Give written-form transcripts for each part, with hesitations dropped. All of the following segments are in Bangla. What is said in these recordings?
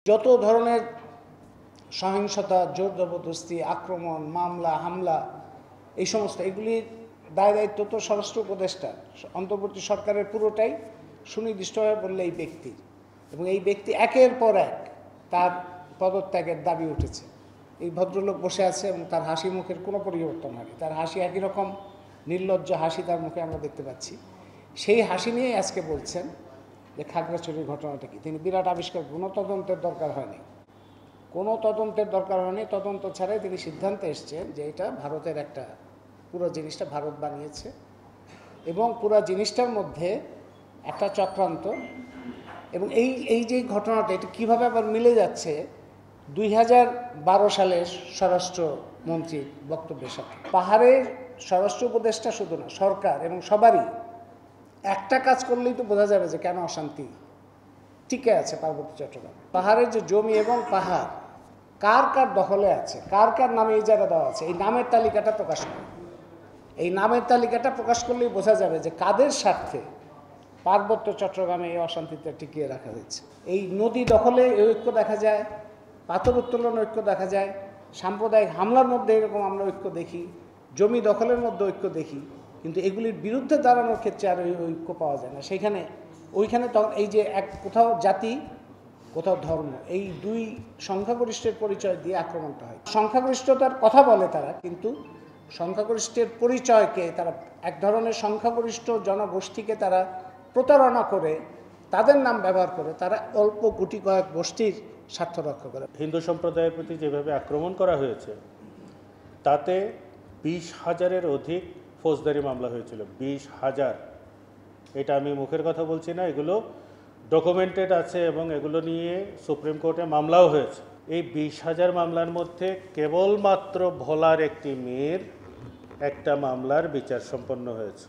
যত ধরনের সহিংসতা, জোর জবরদস্তি, আক্রমণ, মামলা, হামলা, এই সমস্ত এগুলির দায় দায়িত্ব তো স্বরাষ্ট্র উপদেষ্টা, অন্তর্বর্তী সরকারের পুরোটাই সুনির্দিষ্টভাবে বললে এই ব্যক্তির। এবং এই ব্যক্তি একের পর এক তার পদত্যাগের দাবি উঠেছে। এই ভদ্রলোক বসে আছে এবং তার হাসি মুখের কোনো পরিবর্তন হয়নি। তার হাসি একই রকম নির্লজ্জ হাসি তার মুখে আমরা দেখতে পাচ্ছি। সেই হাসি নিয়েই আজকে বলছেন যে খাগড়াছড়ির ঘটনাটা কি। তিনি বিরাট আবিষ্কার, কোনো তদন্তের দরকার হয়নি, কোনো তদন্তের দরকার হয়নি। তদন্ত ছাড়াই তিনি সিদ্ধান্তে এসছেন যে এটা ভারতের একটা, পুরো জিনিসটা ভারত বানিয়েছে এবং পুরো জিনিসটার মধ্যে একটা চক্রান্ত। এবং এই যে ঘটনাটা, এটা কীভাবে আবার মিলে যাচ্ছে 2012 সালের স্বরাষ্ট্রমন্ত্রীর বক্তব্যের সাথে। পাহাড়ের স্বরাষ্ট্র উপদেষ্টা শুধু না, সরকার এবং সবারই একটা কাজ করলেই তো বোঝা যাবে যে কেন অশান্তি টিকে আছে পার্বত্য চট্টগ্রাম। পাহাড়ের যে জমি এবং পাহাড় কার কার দখলে আছে, কার কার নামে ইজারা দেওয়া আছে, এই নামের তালিকাটা প্রকাশ করে। এই নামের তালিকাটা প্রকাশ করলেই বোঝা যাবে যে কাদের স্বার্থে পার্বত্য চট্টগ্রামে এই অশান্তিটা টিকিয়ে রাখা হয়েছে। এই নদী দখলে এই ঐক্য দেখা যায়, পাথর উত্তোলন ঐক্য দেখা যায়, সাম্প্রদায়িক হামলার মধ্যে এরকম আমরা ঐক্য দেখি, জমি দখলের মধ্যে ঐক্য দেখি, কিন্তু এগুলির বিরুদ্ধে দাঁড়ানোর ক্ষেত্রে আর ওই ঐক্য পাওয়া যায় না। ওইখানে তখন এই যে এক কোথাও জাতি, কোথাও ধর্ম, এই দুই সংখ্যাগরিষ্ঠের পরিচয় দিয়ে আক্রমণটা হয়। সংখ্যাগরিষ্ঠতার কথা বলে তারা, কিন্তু সংখ্যাগরিষ্ঠের পরিচয়কে তারা, এক ধরনের সংখ্যাগরিষ্ঠ জনগোষ্ঠীকে তারা প্রতারণা করে, তাদের নাম ব্যবহার করে তারা অল্প গুটি কয়েক গোষ্ঠীর স্বার্থ রক্ষা করে। হিন্দু সম্প্রদায়ের প্রতি যেভাবে আক্রমণ করা হয়েছে তাতে 20,000-এর অধিক ফৌজদারি মামলা হয়েছিল। 20,000, এটা আমি মুখের কথা বলছি না, এগুলো ডকুমেন্টেড আছে এবং এগুলো নিয়ে সুপ্রিম কোর্টে মামলাও হয়েছে। এই 20,000 মামলার মধ্যে কেবলমাত্র ভোলার একটি মেয়ের একটা মামলার বিচার সম্পন্ন হয়েছে।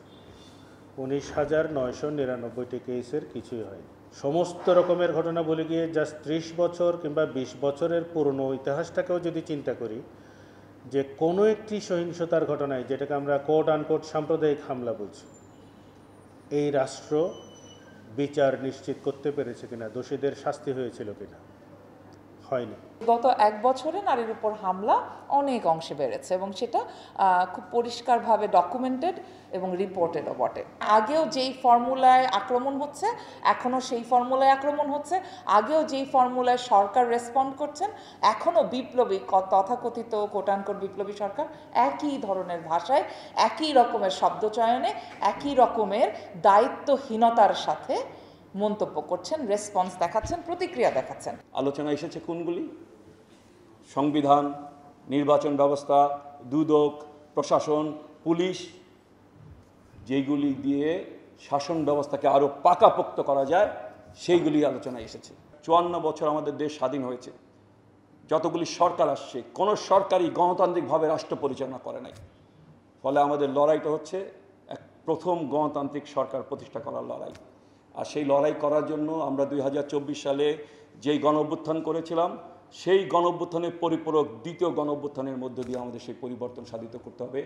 19,999টি কেসের কিছুই হয়নি। সমস্ত রকমের ঘটনা বলে গিয়ে জাস্ট 30 বছর কিংবা 20 বছরের পুরনো ইতিহাসটাকেও যদি চিন্তা করি, যে কোনো একটি সহিংসতার ঘটনায়, যেটাকে আমরা কোট আনকোট সাম্প্রদায়িক হামলা বলছি, এই রাষ্ট্র বিচার নিশ্চিত করতে পেরেছে কিনা, দোষীদের শাস্তি হয়েছিল কিনা, হয়নি। গত 1 বছরে নারীর উপর হামলা অনেক অংশে বেড়েছে এবং সেটা খুব পরিষ্কারভাবে ডকুমেন্টেড এবং রিপোর্টেডও বটে। আগেও যেই ফর্মুলায় আক্রমণ হচ্ছে এখনও সেই ফর্মুলায় আক্রমণ হচ্ছে, আগেও যেই ফর্মুলায় সরকার রেসপন্ড করছেন, এখনও বিপ্লবী তথাকথিত কোটানকোট বিপ্লবী সরকার একই ধরনের ভাষায়, একই রকমের শব্দচয়নে, একই রকমের দায়িত্বহীনতার সাথে মন্তব্য করছেন, রেসপন্স দেখাচ্ছেন, প্রতিক্রিয়া দেখাচ্ছেন। আলোচনা এসেছে কোনগুলি? সংবিধান, নির্বাচন ব্যবস্থা, দুদক, প্রশাসন, পুলিশ, যেইগুলি দিয়ে শাসন ব্যবস্থাকে আরও পাকাপোক্ত করা যায় সেইগুলি আলোচনায় এসেছে। 54 বছর আমাদের দেশ স্বাধীন হয়েছে, যতগুলি সরকার আসছে কোনো সরকারই গণতান্ত্রিকভাবে রাষ্ট্র পরিচালনা করে নাই। ফলে আমাদের লড়াইটা হচ্ছে প্রথম গণতান্ত্রিক সরকার প্রতিষ্ঠা করার লড়াই। আর সেই লড়াই করার জন্য আমরা 2024 সালে যেই গণঅভ্যুত্থান করেছিলাম, সেই গণঅভ্যুত্থানের পরিপূরক দ্বিতীয় গণঅভ্যুত্থানের মধ্য দিয়ে আমাদের সেই পরিবর্তন সাধিত করতে হবে।